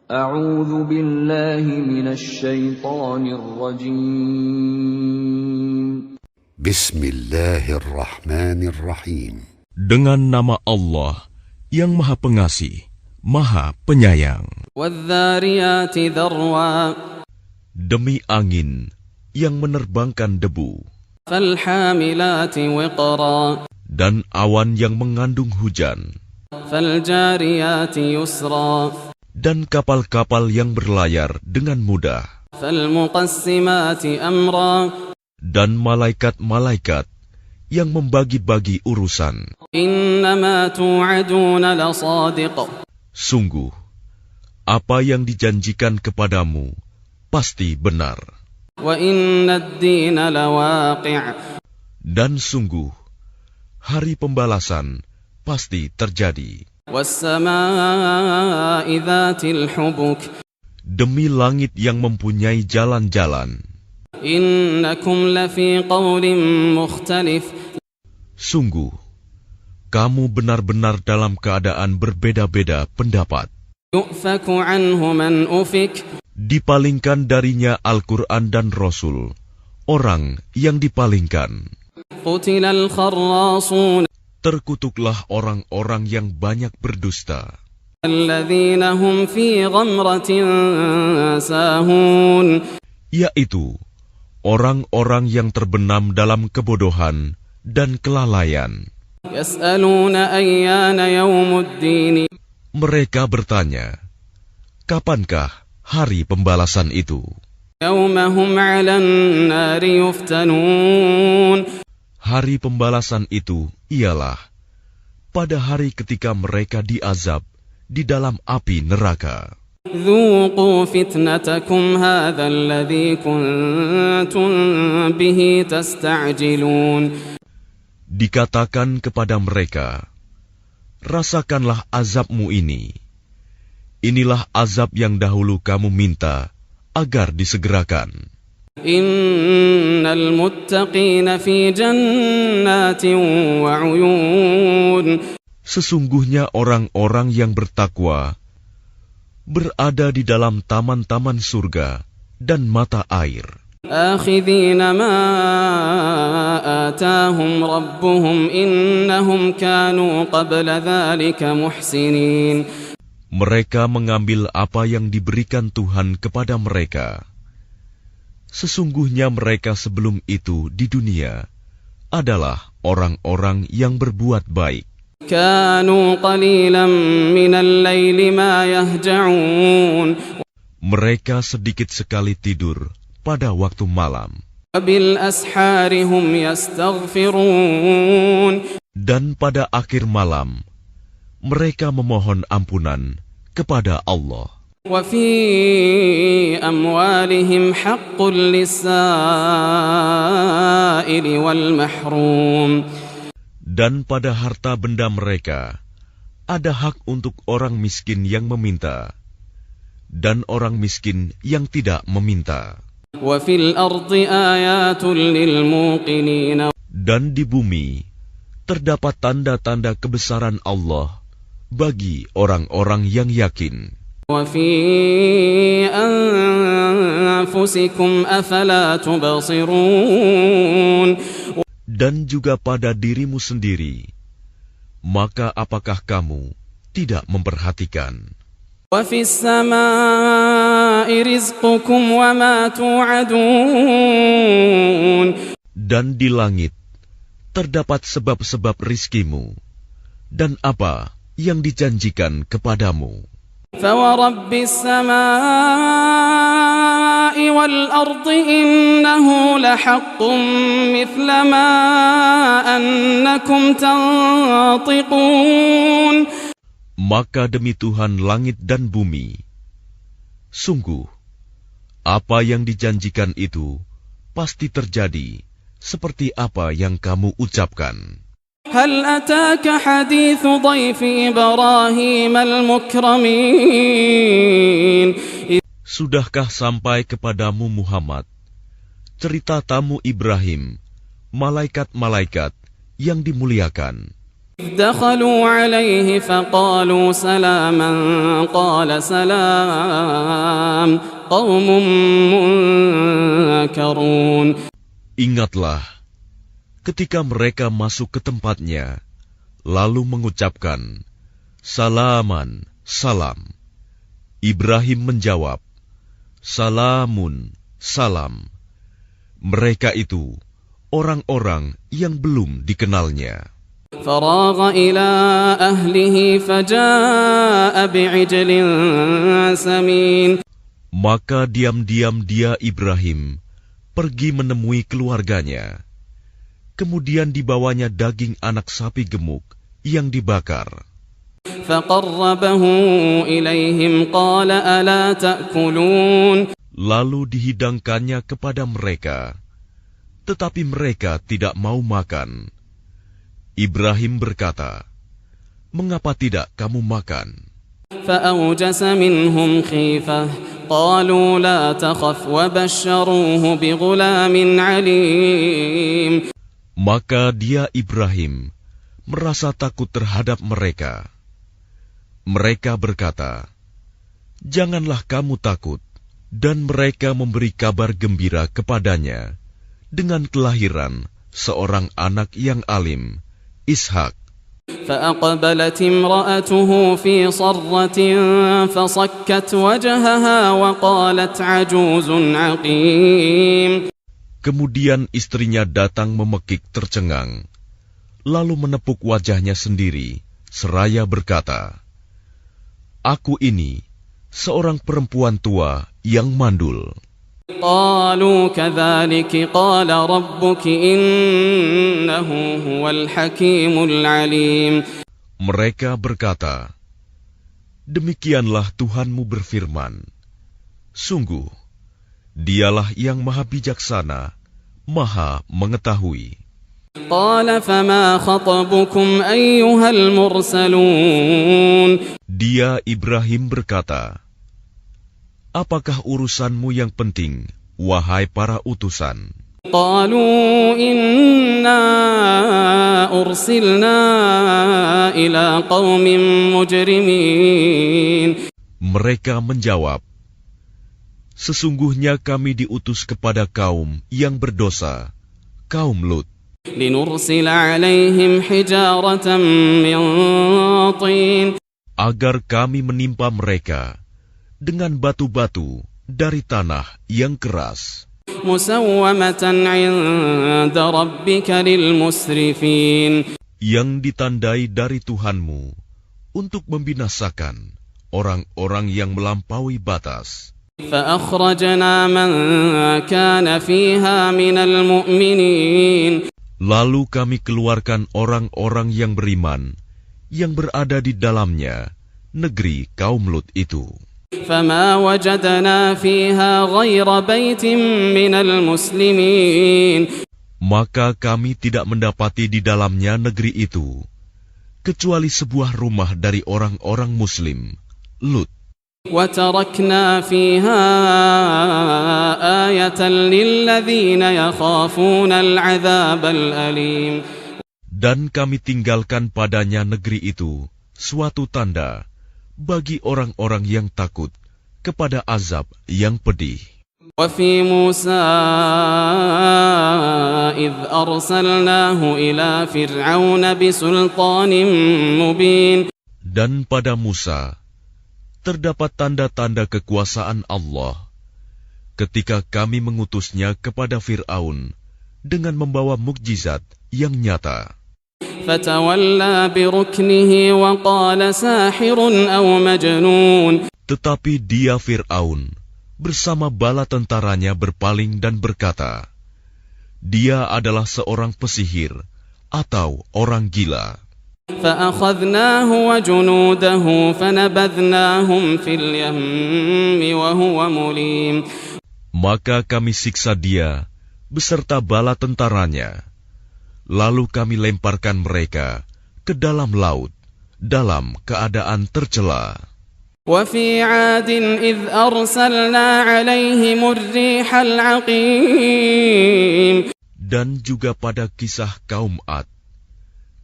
أعوذ بالله من الشيطان الرجيم. بسم الله الرحمن الرحيم. Dengan nama Allah yang Maha Pengasih, Maha Penyayang. وَالذَّارِيَاتِ ذَرْوًا. Demi angin yang menerbangkan debu, فَالْحَامِلَاتِ وِقْرًا. dan awan yang mengandung hujan, فَالْجَارِيَاتِ يُسْرًا. dan kapal-kapal yang berlayar dengan mudah, فَالْمُقَسِّمَاتِ أَمْرًا. dan malaikat-malaikat yang membagi-bagi urusan. إِنَّمَا تُوعَدُونَ لَصَادِقٌ. Sungguh, apa yang dijanjikan kepadamu pasti benar. وَإِنَّ الدِّينَ لَوَاقِعٌ. Dan sungguh, hari pembalasan pasti terjadi. وَالسَّمَاءِ ذَاتِ الْحُبُكِ. Demi langit yang mempunyai jalan-jalan, إِنَّكُمْ لَفِي قَوْلٍ مُخْتَلِفٍ. sungguh, kamu benar-benar dalam keadaan berbeda-beda pendapat. يُؤْفَكُ عَنْهُ مَنْ أُفِكَ. Dipalingkan darinya Al-Quran dan Rasul, orang yang dipalingkan. قُتِلَ الْخَرَّاصُونَ. Terkutuklah orang-orang yang banyak berdusta, الَّذِينَ هُمْ فِي غَمْرَةٍ سَاهُونَ. yaitu orang-orang yang terbenam dalam kebodohan dan kelalaian. يَسْأَلُونَ أَيَّانَ يَوْمُ الدِّينِ. Mereka bertanya, kapankah hari pembalasan itu? يَوْمَ هُمْ عَلَى النَّارِ يُفْتَنُونَ. Hari pembalasan itu ialah pada hari ketika mereka diazab di dalam api neraka. ذُوقُوا فِتْنَتَكُمْ هَذَا الَّذِي كُنْتُمْ بِهِ تَسْتَعْجِلُونَ. Dikatakan kepada mereka, rasakanlah azabmu ini. Inilah azab yang dahulu kamu minta agar disegerakan. إِنَّ الْمُتَّقِينَ فِي جَنَّاتٍ وَعُيُونٍ. Sesungguhnya orang-orang yang bertakwa berada di dalam taman-taman surga dan mata air. آخِذِينَ مَا آتَاهُمْ رَبُّهُمْ إِنَّهُمْ كَانُوا قَبْلَ ذَلِكَ مُحْسِنِينَ. Mereka mengambil apa yang diberikan Tuhan kepada mereka. Sesungguhnya mereka sebelum itu di dunia adalah orang-orang yang berbuat baik. كَانُوا قَلِيلًا مِنَ اللَّيْلِ مَا يَهْجَعُونَ. Mereka sedikit sekali tidur pada waktu malam, وَبِالْأَسْحَارِ هُمْ يَسْتَغْفِرُونَ. dan pada akhir malam mereka memohon ampunan kepada Allah. وَفِي أَمْوَالِهِمْ حَقٌّ لِلسَّائِلِ وَالْمَحْرُومِ. Dan pada harta benda mereka ada hak untuk orang miskin yang meminta dan orang miskin yang tidak meminta. وَفِي الْأَرْضِ آيَاتٌ لِلْمُوقِنِينَ. Dan di bumi terdapat tanda-tanda kebesaran Allah bagi orang-orang yang yakin. وَفِي أَنفُسِكُمْ أَفَلَا تُبْصِرُونَ. Dan juga pada dirimu sendiri, maka apakah kamu tidak memperhatikan? وَفِي السَّمَاءِ رِزْقُكُمْ وَمَا تُوعَدُونَ. Dan di langit terdapat sebab-sebab rizkimu dan apa yang dijanjikan kepadamu. فَوَرَبِّ السَّمَاءِ وَالْأَرْضِ إِنَّهُ لَحَقٌّ مِثْلَ مَا أَنَّكُمْ تَنطِقُونَ. Maka demi Tuhan langit dan bumi, sungguh apa yang dijanjikan itu pasti terjadi seperti apa yang kamu ucapkan. هل أتاك حديث ضيف إبراهيم المكرمين. Sudahkah sampai kepadamu Muhammad cerita tamu Ibrahim, malaikat-malaikat yang dimuliakan? دخلوا عليه فقالوا سلاما قال سلام قوم منكرون. Ingatlah ketika mereka masuk ke tempatnya, lalu mengucapkan, Salaman, salam. Ibrahim menjawab, Salamun, salam. Mereka itu orang-orang yang belum dikenalnya. فراغ إلى أهله فجاء بعجل سمين. Maka diam-diam dia Ibrahim pergi menemui keluarganya. Kemudian dibawanya daging anak sapi gemuk yang dibakar. فقربه إليهم قال ألا تأكلون. Lalu dihidangkannya kepada mereka, tetapi mereka tidak mau makan. Ibrahim berkata, "Mengapa tidak kamu makan?" فأوجس منهم خيفة قالوا لا تخف وبشروه بغلام عليم. Maka dia Ibrahim merasa takut terhadap mereka. Mereka berkata, "Janganlah kamu takut," dan mereka memberi kabar gembira kepadanya dengan kelahiran seorang anak yang alim, Ishak. فأقبلت امرأته في صرة فصكت وجهها وقالت عجوز عقيم. Kemudian istrinya datang memekik tercengang, lalu menepuk wajahnya sendiri, seraya berkata, "Aku ini seorang perempuan tua yang mandul." قالوا كذلك قال ربك إنه هو الحكيم العليم. Mereka berkata, "Demikianlah Tuhanmu berfirman, sungguh, Dialah yang maha bijaksana, maha mengetahui." قال فما خطبكم أيها المرسلون. Dia Ibrahim berkata, "Apakah urusanmu yang penting, wahai para utusan?" قالوا إنا أرسلنا إلى قوم مجرمين. Mereka menjawab, "Sesungguhnya kami diutus kepada kaum yang berdosa, kaum Lut, لنرسل عليهم حجارة من طين. agar kami menimpa mereka dengan batu-batu dari tanah yang keras, مسومة عند ربك للمسرفين. yang ditandai dari Tuhanmu untuk membinasakan orang-orang yang melampaui batas. فأخرجنا من كان فيها من المؤمنين. Lalu kami keluarkan orang-orang yang beriman yang berada di dalamnya, negeri kaum Lut itu. فما وجدنا فيها غير بيت من المسلمين. Maka kami tidak mendapati di dalamnya negeri itu, kecuali sebuah rumah dari orang-orang Muslim, Lut. وتركنا فيها آية للذين يخافون العذاب الأليم. Dan kami tinggalkan padanya negeri itu suatu tanda bagi orang-orang yang takut kepada azab yang pedih. وفي موسى إذ أرسلناه إلى فرعون بسلطان مبين. Dan pada Musa terdapat tanda-tanda kekuasaan Allah ketika kami mengutusnya kepada Fir'aun dengan membawa mukjizat yang nyata. فتولى بركنه وقال ساحر أو مجنون. Tetapi dia Fir'aun bersama bala tentaranya berpaling dan berkata, "Dia adalah seorang pesihir atau orang gila." فأخذناه وجنوده فنبذناهم في اليم وهو مليم. Maka kami siksa dia beserta bala tentaranya. Lalu kami lemparkan mereka ke dalam laut dalam keadaan tercela. وفي عاد إذ أرسلنا عليهم الريح العقيم. Dan juga pada kisah kaum Ad,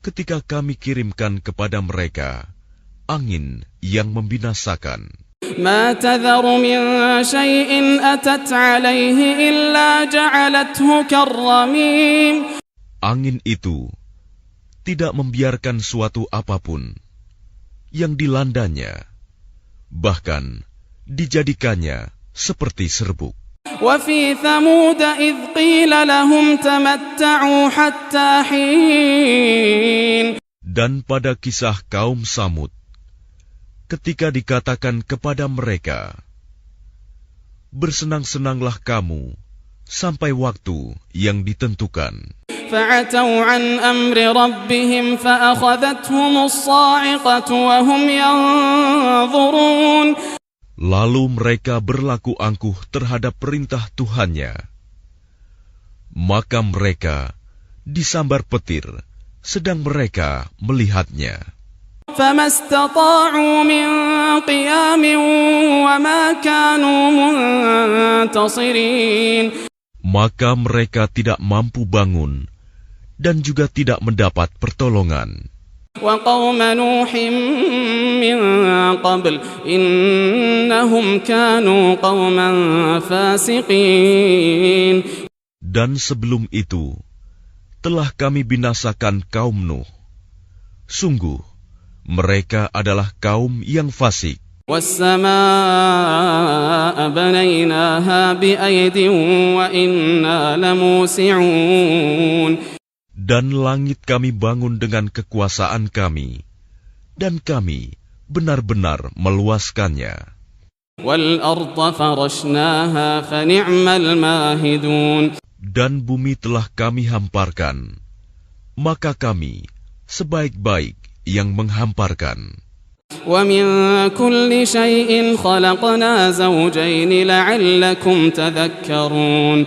ketika kami kirimkan kepada mereka angin yang membinasakan. ما تذر من شيء أتت عليه إلا جعلته كالرميم. Angin itu tidak membiarkan suatu apapun yang dilandanya, bahkan dijadikannya seperti serbuk. وفي ثمود إذ قيل لهم تمتعوا حتى حين. Dan pada kisah kaum Samud, ketika dikatakan kepada mereka, bersenang-senanglah kamu sampai waktu yang ditentukan. فعتوا عن أمر ربهم فأخذتهم الصاعقة وهم ينظرون. Lalu mereka berlaku angkuh terhadap perintah Tuhannya. Maka mereka disambar petir sedang mereka melihatnya. فما استطاعوا من قيام وما كانوا منتصرين. Maka mereka tidak mampu bangun dan juga tidak mendapat pertolongan. وقوم نوح من قبل إنهم كانوا قوما فاسقين. Dan sebelum itu telah kami binasakan kaum Nuh. Sungguh mereka adalah kaum yang fasik. والسماء بنيناها بأيد وإنا لموسعون. Dan langit kami bangun dengan kekuasaan kami, dan kami benar-benar meluaskannya. وَالْأَرْضَ فَرَشْنَاهَا فَنِعْمَ الْمَاهِدُونَ. Dan bumi telah kami hamparkan, maka kami sebaik-baik yang menghamparkan. وَمِنْ كُلِّ شَيْءٍ خَلَقْنَا زَوْجَيْنِ لَعَلَّكُمْ تَذَكَّرُونَ.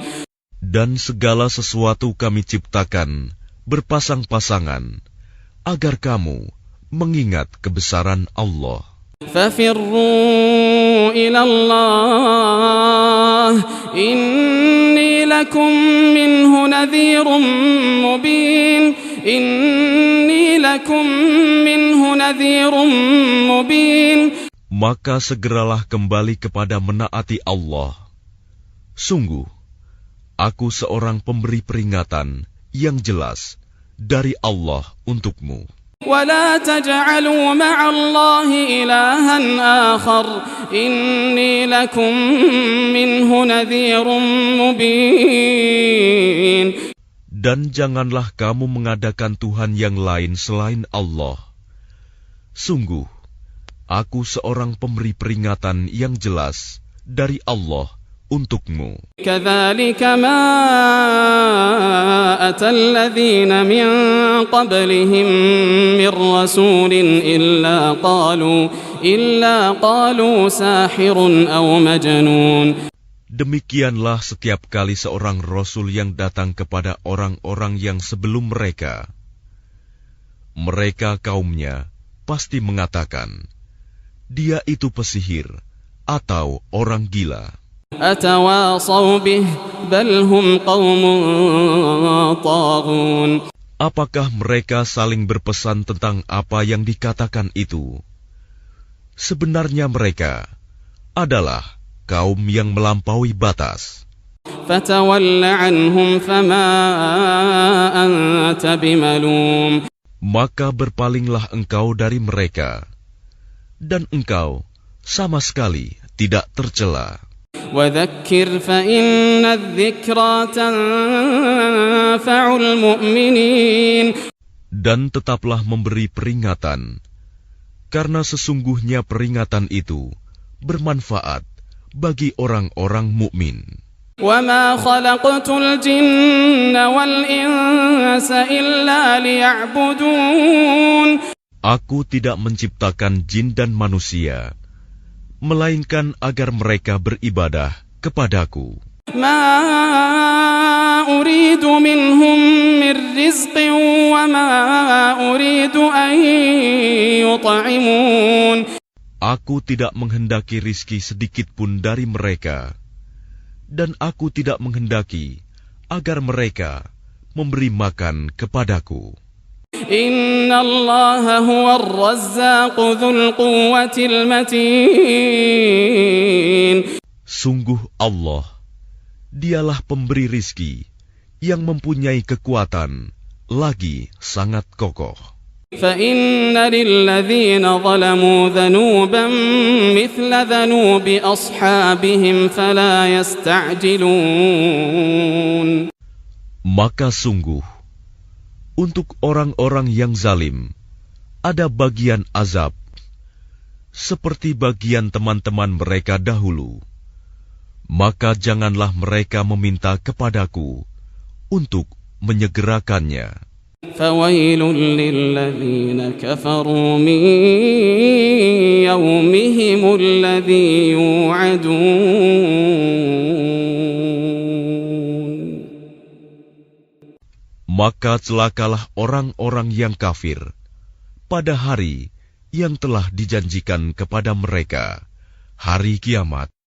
Dan segala sesuatu kami ciptakan berpasang-pasangan, agar kamu mengingat kebesaran Allah. فَفِرُّوا إِلَى اللَّهِ إِنِّي لَكُمْ مِنْهُ نَذِيرٌ مُبِينٌ. إِنِّي لَكُمْ مِنْهُ نَذِيرٌ مُبِينٌ. Maka segeralah kembali kepada menaati Allah. Sungguh, aku seorang pemberi peringatan yang jelas dari Allah untukmu. ولا تجعلوا مع الله إلها آخر إني لكم منه نذير مبين. Dan janganlah kamu mengadakan Tuhan yang lain selain Allah. Sungguh, aku seorang pemberi peringatan yang jelas dari Allah untukmu. كذلك ما أتى الذين من قبلهم من رسول إلا قالوا ساحر أو مجنون. Demikianlah setiap kali seorang Rasul yang datang kepada orang-orang yang sebelum mereka. Mereka kaumnya pasti mengatakan, dia itu pesihir atau orang gila. أتواصوا به بل هم قوم طاغون. Apakah mereka saling berpesan tentang apa yang dikatakan itu? Sebenarnya mereka adalah kaum yang melampaui batas. فتول عنهم فما أنت بملوم. Maka berpalinglah engkau dari mereka, dan engkau sama sekali tidak tercela. وذكر فإن الذكرى تنفع المؤمنين. Dan tetaplah memberi peringatan, karena sesungguhnya peringatan itu bermanfaat bagi orang-orang mukmin. وما خلقت الجن والإنس إلا ليعبدون. Aku tidak menciptakan jin dan manusia, melainkan agar mereka beribadah kepadaku. ما أريد منهم من رزق وما أريد أن يطعمون. Aku tidak menghendaki rizki sedikit pun dari mereka, dan aku tidak menghendaki agar mereka memberi makan kepadaku. Inna Allah huwa ar-razzaq dzul quwwatil matin. Sungguh Allah, dialah pemberi rizki yang mempunyai kekuatan, lagi sangat kokoh. فَإِنَّ لِلَّذِينَ ظَلَمُوا ذَنُوبًا مِثْلَ ذَنُوبِ أَصْحَابِهِمْ فَلَا يَسْتَعْجِلُونَ. Maka sungguh, untuk orang-orang yang zalim, ada bagian azab, seperti bagian teman-teman mereka dahulu. Maka janganlah mereka meminta kepadaku untuk menyegerakannya. فَوَيْلٌ لِّلَّذِينَ كَفَرُوا مِن يَوْمِهِمُ الَّذِي يُوعَدُونَ. Maka celakalah orang-orang yang kafir pada hari yang telah dijanjikan kepada mereka, hari kiamat.